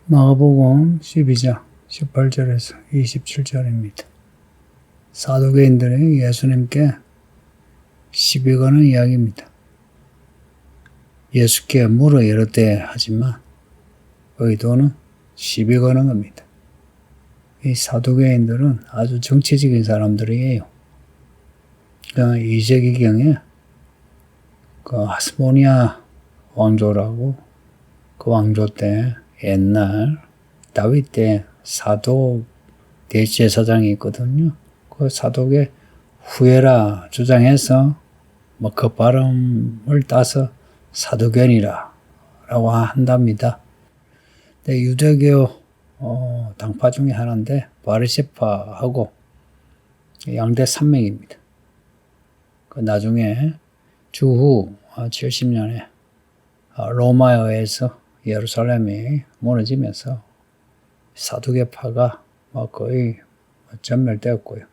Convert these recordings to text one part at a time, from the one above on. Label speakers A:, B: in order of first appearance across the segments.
A: 마가복음 12장 18절에서 27절입니다. 사두개인들이 예수님께 시비 거는 이야기입니다. 예수께 물어 이르되 하지만 의도는 시비 거는 겁니다. 이 사두개인들은 아주 정치적인 사람들이에요. 그러니까 2세기경에 그 하스모니아 왕조라고 그 왕조 때 옛날 다윗 때 사독 대제사장이 있거든요. 그 사독의 후예라 주장해서 뭐 그 발음을 따서 사두견이라 라고 한답니다. 근데 유대교 당파 중에 하나인데 바리새파하고 양대 산맥입니다. 그 나중에 주후 70년에 로마에 의해서 예루살렘이 무너지면서 사두개파가 거의 전멸되었고요.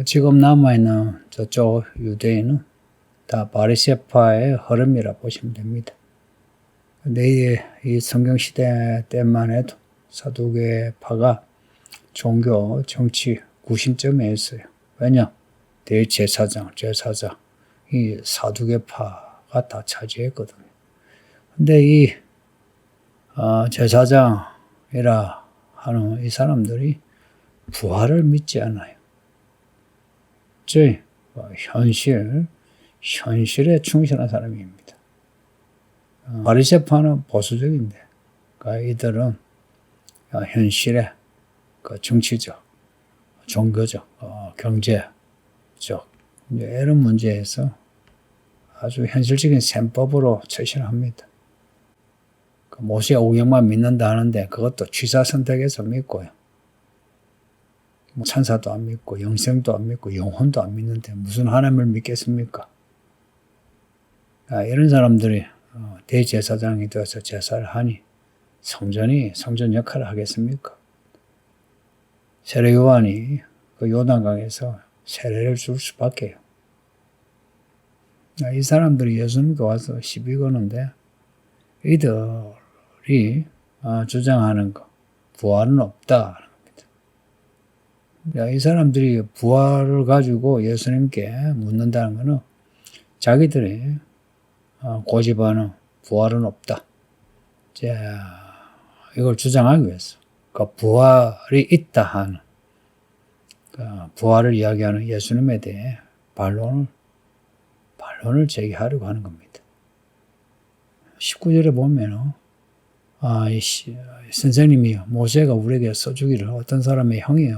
A: 지금 남아있는 저쪽 유대인은 다 바리새파의 흐름이라 보시면 됩니다. 근데 이 성경시대 때만 해도 사두개파가 종교, 정치 구심점에 있어요. 왜냐? 대제사장, 제사장, 이 사두개파가 다 차지했거든요. 근데 이 제사장이라 하는 이 사람들이 부활을 믿지 않아요. 즉 현실에 충실한 사람입니다. 바리새파는 보수적인데, 그러니까 이들은 현실에 정치적, 종교적, 경제적 이런 문제에서 아주 현실적인 셈법으로 처신합니다. 모세 오경만 믿는다 하는데 그것도 취사 선택해서 믿고요. 천사도 안 믿고 영생도 안 믿고 영혼도 안 믿는데 무슨 하나님을 믿겠습니까? 이런 사람들이 대제사장이 되어서 제사를 하니 성전 역할을 하겠습니까? 세례 요한이 그 요단강에서 세례를 줄 수밖에요. 이 사람들이 예수님께 와서 시비 거는데 이들이 주장하는 거 부활은 없다. 이 사람들이 부활을 가지고 예수님께 묻는다는 것은 자기들이 고집하는 부활은 없다. 이걸 주장하기 위해서 그 부활이 있다 하는 부활을 이야기하는 예수님에 대해 반론을 제기하려고 하는 겁니다. 19절에 보면은 선생님이 모세가 우리에게 써주기를 어떤 사람의 형이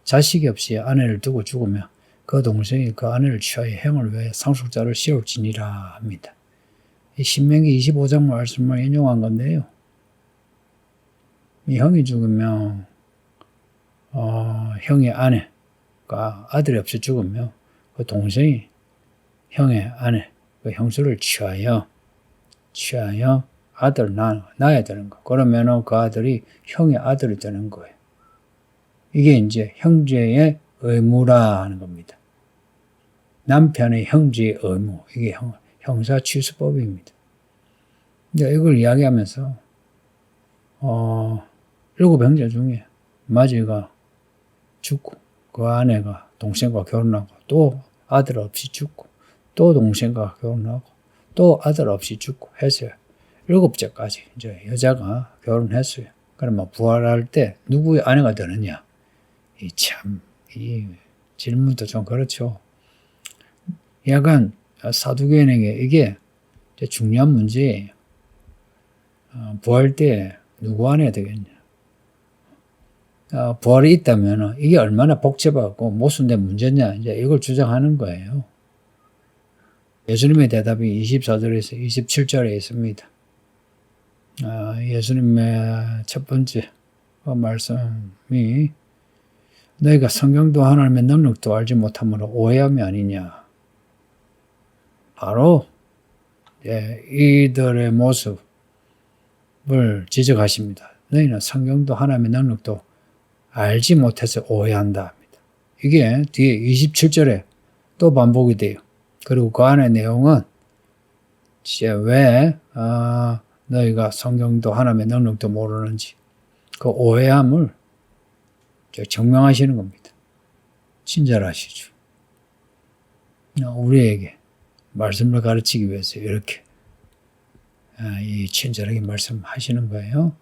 A: 자식이 없이 아내를 두고 죽으면 그 동생이 그 아내를 취하여 형을 위해 상속자를 세울지니라 합니다. 이 신명기 25장 말씀을 인용한 건데요. 이 형이 죽으면 형의 아내가 아들이 없이 죽으면 그 동생이 형의 아내 그 형수를 취하여 아들 낳아야 되는 거. 그러면은 그 아들이 형의 아들이 되는 거예요. 이게 이제 형제의 의무라 하는 겁니다. 남편의 형제의 의무. 이게 형사취수법입니다. 이걸 이야기하면서 7 형제 중에 마지가 죽고 그 아내가 동생과 결혼하고 또 아들 없이 죽고 또 동생과 결혼하고 또 아들 없이 죽고 했어요. 7째까지 이제 여자가 결혼했어요. 그러면 부활할 때 누구의 아내가 되느냐? 이 질문도 좀 그렇죠. 약간 사두개인에게 이게 중요한 문제예요. 부활 때 누구 아내가 되겠냐? 부활이 있다면 이게 얼마나 복잡하고 모순된 문제냐? 이제 이걸 주장하는 거예요. 예수님의 대답이 24절에서 27절에 있습니다. 예수님의 첫 번째 말씀이 너희가 성경도 하나님의 능력도 알지 못함으로 오해함이 아니냐. 바로 이들의 모습을 지적하십니다. 너희는 성경도 하나님의 능력도 알지 못해서 오해한다 합니다. 이게 뒤에 27절에 또 반복이 돼요. 그리고 그 안의 내용은 왜 너희가 성경도 하나님의 능력도 모르는지 그 오해함을 증명하시는 겁니다. 친절하시죠. 우리에게 말씀을 가르치기 위해서 이렇게 이 친절하게 말씀하시는 거예요.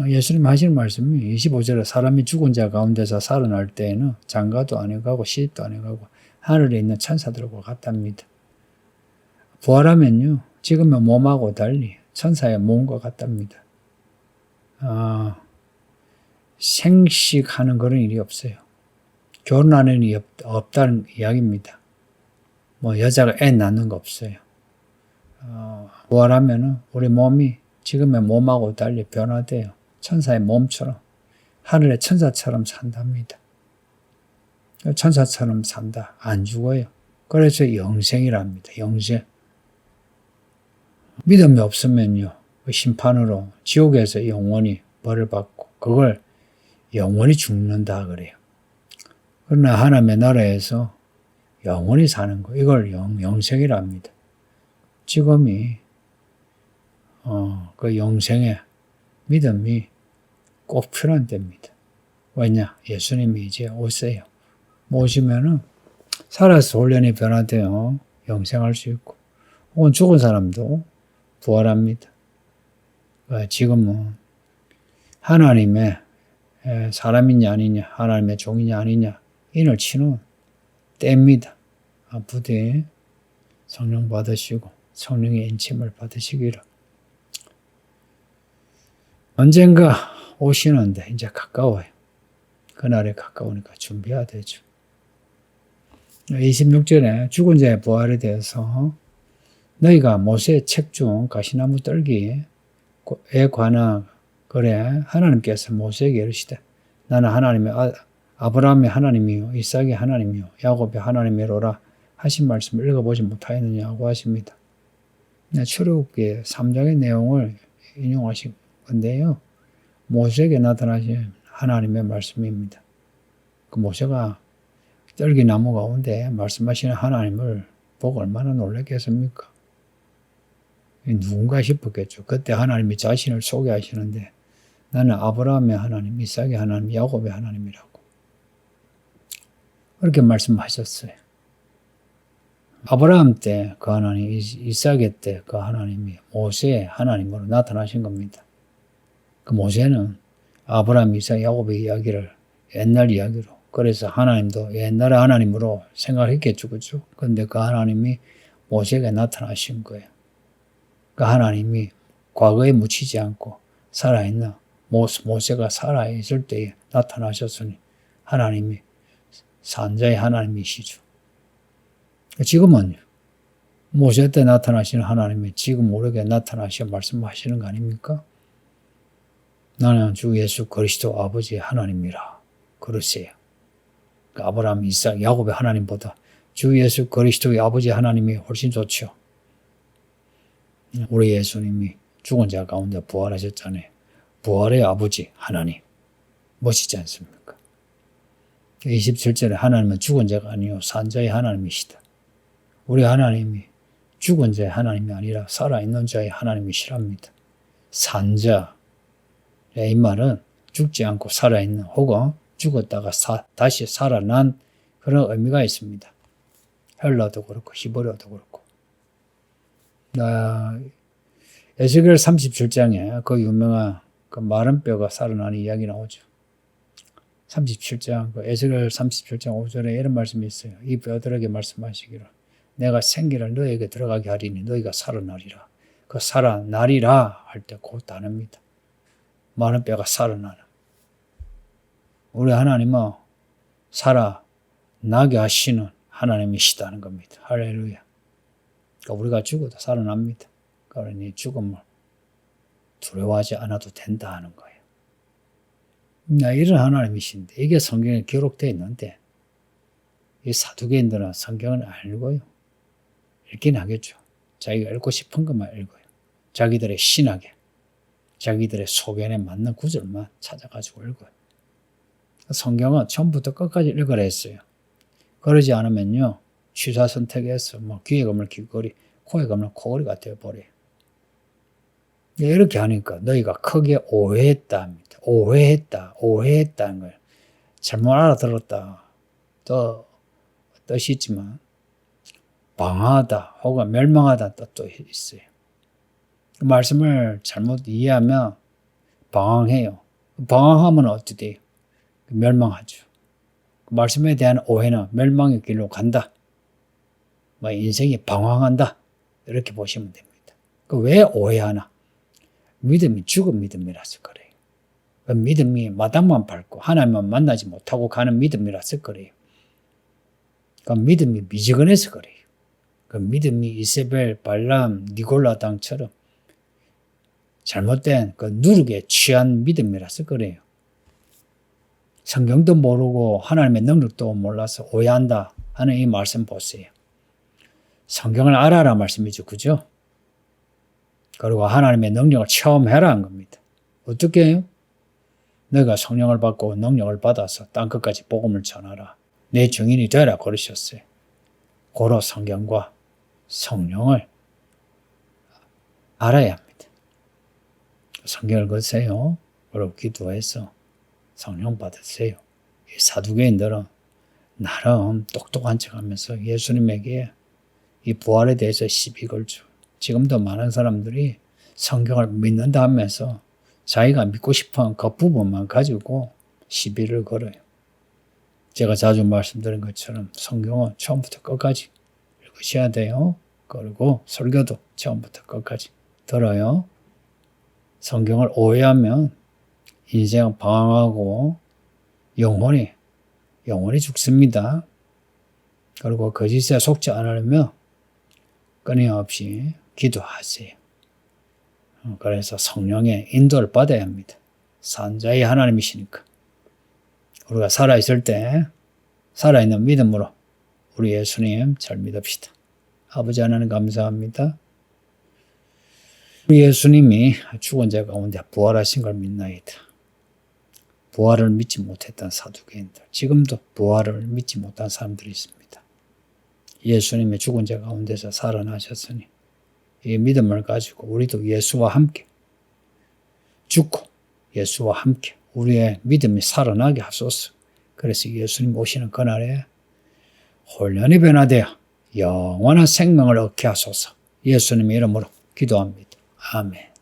A: 예수님 하시는 말씀이 25절에 사람이 죽은 자 가운데서 살아날 때에는 장가도 안 해가고 시집도 안 해가고 하늘에 있는 천사들과 같답니다. 부활하면요 지금의 몸하고 달리 천사의 몸과 같답니다. 생식하는 그런 일이 없어요. 결혼하는 일이 없다는 이야기입니다. 뭐 여자가 애 낳는 거 없어요. 부활하면은 우리 몸이 지금의 몸하고 달리 변화돼요. 천사의 몸처럼 하늘의 천사처럼 산답니다. 천사처럼 산다. 안 죽어요. 그래서 영생이랍니다. 영생. 믿음이 없으면요 심판으로 지옥에서 영원히 벌을 받고 그걸 영원히 죽는다 그래요. 그러나 하나님의 나라에서 영원히 사는 거 이걸 영생이랍니다. 지금이 그 영생의 믿음이 꼭 필요한 때입니다. 왜냐? 예수님이 이제 오세요. 오시면은 살아서 혼련이 변화되어 영생할 수 있고 혹은 죽은 사람도 부활합니다. 지금은 하나님의 사람이냐 아니냐 하나님의 종이냐 아니냐 인을 치는 때입니다. 부디 성령 받으시고 성령의 인침을 받으시기를. 언젠가 오시는데 이제 가까워요. 그날에 가까우니까 준비해야 되죠. 26절에 죽은 자의 부활에 대해서 너희가 모세의 책 중 가시나무 떨기에 관한 그래 하나님께서 모세에게 이르시되 나는 하나님의 아브라함의 하나님이요 이삭의 하나님이요 야곱의 하나님이로라 하신 말씀을 읽어보지 못하였느냐고 하십니다. 출애굽기 3장의 내용을 인용하신 건데요. 모세에게 나타나신 하나님의 말씀입니다. 그 모세가 떨기나무 가운데 말씀하시는 하나님을 보고 얼마나 놀랐겠습니까? 누군가 싶었겠죠. 그때 하나님이 자신을 소개하시는데 나는 아브라함의 하나님, 이삭의 하나님, 야곱의 하나님이라고 그렇게 말씀하셨어요. 아브라함 때 그 하나님, 이삭의 때 그 하나님이 모세의 하나님으로 나타나신 겁니다. 그 모세는 아브라함, 이삭, 야곱의 이야기를 옛날 이야기로 그래서 하나님도 옛날의 하나님으로 생각했겠죠. 그렇죠? 그런데 그 하나님이 모세에게 나타나신 거예요. 그 하나님이 과거에 묻히지 않고 살아있는 모세가 살아있을 때에 나타나셨으니 하나님이 산자의 하나님이시죠. 지금은 모세 때 나타나시는 하나님이 지금 우리에게 나타나시어 말씀하시는 거 아닙니까? 나는 주 예수 그리스도 아버지의 하나님이라 그러세요. 아브라함, 이삭, 야곱의 하나님보다 주 예수 그리스도의 아버지의 하나님이 훨씬 좋죠. 우리 예수님이 죽은 자 가운데 부활하셨잖아요. 부활의 아버지 하나님 멋있지 않습니까? 27절에 하나님은 죽은 자가 아니요 산자의 하나님이시다. 우리 하나님이 죽은 자의 하나님이 아니라 살아있는 자의 하나님이시랍니다. 산자 이 말은 죽지 않고 살아있는 혹은 죽었다가 다시 살아난 그런 의미가 있습니다. 헬라도 그렇고 히브리어도 그렇고. 에스겔 37장에 그 유명한 그 마른 뼈가 살아나는 이야기 나오죠. 37장, 그 에스겔 37장 5절에 이런 말씀이 있어요. 이 뼈들에게 말씀하시기를 내가 생기를 너에게 들어가게 하리니 너희가 살아나리라. 그 살아나리라 할 때 그 단어입니다. 마른 뼈가 살아나는. 우리 하나님은 살아나게 하시는 하나님이시다는 겁니다. 할렐루야. 그러니까 우리가 죽어도 살아납니다. 그러니 죽음을 두려워하지 않아도 된다 하는 거예요. 이런 하나님이신데 이게 성경에 기록되어 있는데 이 사두개인들은 성경을 알고요. 읽긴 하겠죠. 자기가 읽고 싶은 것만 읽어요. 자기들의 신학에 자기들의 소견에 맞는 구절만 찾아가지고 읽어요. 성경은 처음부터 끝까지 읽으라 했어요. 그러지 않으면요. 취사 선택해서 귀에 감을 귀걸이, 코에 감을 코걸이가 되어버려요. 이렇게 하니까 너희가 크게 오해했다 합니다. 오해했다는 거예요. 잘못 알아들었다. 또 뜻이 있지만 방황하다 혹은 멸망하다 뜻도 있어요. 그 말씀을 잘못 이해하면 방황해요. 방황하면 어떻게 돼요? 멸망하죠. 그 말씀에 대한 오해는 멸망의 길로 간다. 인생이 방황한다. 이렇게 보시면 됩니다. 왜 오해하나? 믿음이 죽은 믿음이라서 그래요. 그 믿음이 마당만 밟고 하나님만 만나지 못하고 가는 믿음이라서 그래요. 그 믿음이 미지근해서 그래요. 그 믿음이 이세벨, 발람, 니골라 당처럼 잘못된 그 누룩에 취한 믿음이라서 그래요. 성경도 모르고 하나님의 능력도 몰라서 오해한다 하는 이 말씀 보세요. 성경을 알아라 말씀이죠. 그죠? 그리고 하나님의 능력을 체험해라 한 겁니다. 어떻게 해요? 너가 성령을 받고 능력을 받아서 땅끝까지 복음을 전하라. 내 증인이 되라 그러셨어요. 고로 성경과 성령을 알아야 합니다. 성경을 거세요. 그리고 기도해서 성령 받으세요. 이 사두개인들은 나름 똑똑한 척하면서 예수님에게 이 부활에 대해서 시비 걸죠. 지금도 많은 사람들이 성경을 믿는다 하면서 자기가 믿고 싶은 그 부분만 가지고 시비를 걸어요. 제가 자주 말씀드린 것처럼 성경은 처음부터 끝까지 읽으셔야 돼요. 그리고 설교도 처음부터 끝까지 들어요. 성경을 오해하면 인생은 방황하고 영혼이 죽습니다. 그리고 거짓에 속지 않으려면 끊임없이 기도하세요. 그래서 성령의 인도를 받아야 합니다. 산자의 하나님이시니까. 우리가 살아있을 때 살아있는 믿음으로 우리 예수님 잘 믿읍시다. 아버지 하나님 감사합니다. 우리 예수님이 죽은 자 가운데 부활하신 걸 믿나이다. 부활을 믿지 못했던 사두개인들, 지금도 부활을 믿지 못한 사람들이 있습니다. 예수님의 죽은 자 가운데서 살아나셨으니 이 믿음을 가지고 우리도 예수와 함께 죽고 예수와 함께 우리의 믿음이 살아나게 하소서. 그래서 예수님 오시는 그날에 혼련히 변화되어 영원한 생명을 얻게 하소서. 예수님의 이름으로 기도합니다. 아멘.